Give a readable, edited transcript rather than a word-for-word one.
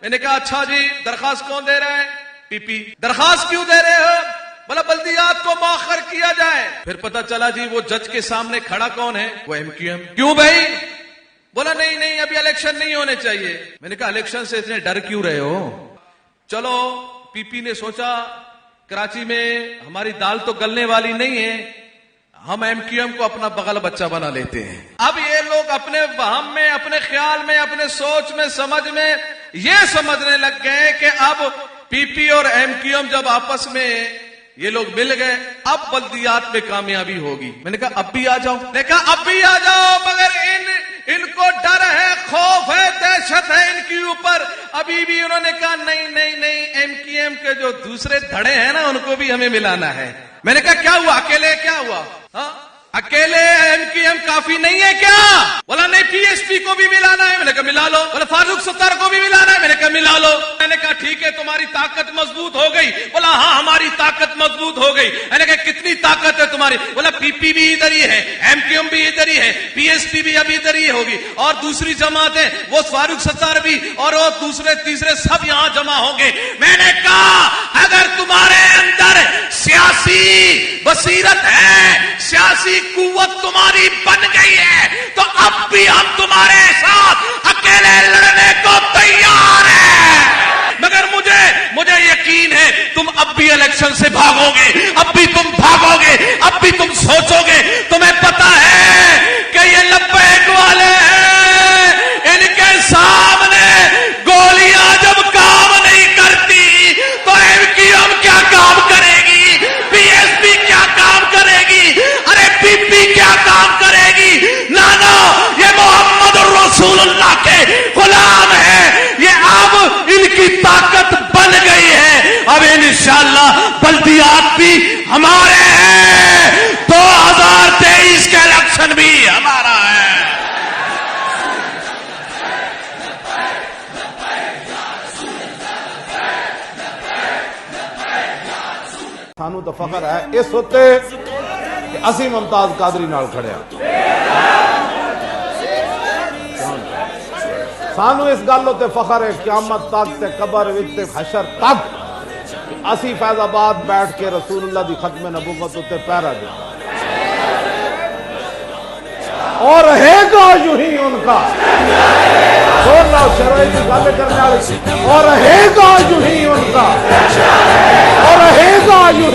میں نے کہا اچھا جی درخواست کون دے رہا ہے؟ پی پی۔ درخواست کیوں دے رہے ہو؟ بولا بلدیات کو مؤخر کیا جائے۔ پھر پتا چلا جی وہ جج کے سامنے کھڑا کون ہے؟ وہ ایم کیو ایم۔ کیوں بھائی؟ بولا نہیں ابھی الیکشن نہیں ہونے چاہیے۔ میں نے کہا الیکشن سے اتنے ڈر کیوں رہے ہو؟ چلو پی پی نے سوچا کراچی میں ہماری دال تو گلنے والی نہیں ہے، ہم ایم کیو ایم کو اپنا بغل بچہ بنا لیتے ہیں۔ اب یہ لوگ اپنے وہم میں، اپنے خیال میں، اپنے سوچ میں، سمجھ میں یہ سمجھنے لگ گئے کہ اب پی پی اور ایم کیو ایم جب آپس میں یہ لوگ مل گئے اب بلدیات میں کامیابی ہوگی۔ میں نے کہا اب بھی آ جاؤ۔ میں نے کہا اب بھی آ جاؤ، مگر ان کو ڈر ہے، خوف ہے، دہشت ہے ان کے اوپر۔ ابھی بھی انہوں نے کہا نہیں ایم کیو ایم کے جو دوسرے دھڑے ہیں نا ان کو بھی ہمیں ملانا ہے۔ میں نے کہا کیا ہوا؟ اکیلے کیا ہوا؟ ہاں اکیلے ایم کیو ایم کافی نہیں ہے کیا؟ بولا نہیں پی ایس پی کو بھی ملانا ہے۔ میں نے کہا ملا لو۔ بولا فاروق ستار کو بھی ملانا ہے۔ میں نے کہا ملا لو۔ میں نے کہا ٹھیک ہے تمہاری طاقت مضبوط ہو گئی۔ بولا ہاں ہماری طاقت مضبوط ہو گئی۔ میں نے کہا کتنی طاقت ہے تمہاری؟ بولا پی پی بھی ادھر ہی ہے، ایم کیو ایم بھی ادھر ہی ہے، پی ایس پی بھی ابھی ادھر ہی ہوگی، اور دوسری جماعت ہے وہ فاروق ستار بھی اور وہ دوسرے تیسرے سب یہاں جمع ہوں گے۔ میں نے کہا اگر تمہارے اندر سیاسی بصیرت ہے، سیاسی قوت تمہاری بن گئی ہے تو اب بھی ہم تمہارے ساتھ اکیلے لڑنے کو تیار ہیں۔ مگر مجھے یقین ہے تم اب بھی الیکشن سے بھاگو گے، اب بھی تم بھاگو گے، اب بھی تم سوچو گے۔ تمہیں پتا ہے کہ یہ لبیک والے ہیں، ان کے سامنے گولیاں جب کام نہیں کرتی تو ایم کیو ایم کیا کام کرے گی؟ پی ایس پی کیا کام کرے گی؟ ارے پی پی کیا کام کرے گی؟ نانا یہ محمد رسول اللہ کے غلام ہیں، یہ اب ان کی طاقت بن گئی ہے۔ اب انشاءاللہ بلدیات بھی ہمارے ہیں، 2023 کے الیکشن بھی ہمارا ہے۔ سانو تو فخر ہے اس ہوتے کہ اسی ممتاز قادری نال کھڑے ہیں۔ سانو اس گل تے فخر ہے قیامت تک تے قبر وچ تے حشر تک کہ اسی فیض آباد بیٹھ کے رسول اللہ دی ختم نبوت تے پہرا دے اور رہے گا یوں ہی ان کا شرعی کی گل کرنے والے اور رہے گا یوں ہی ان کا اور رہے گا یوں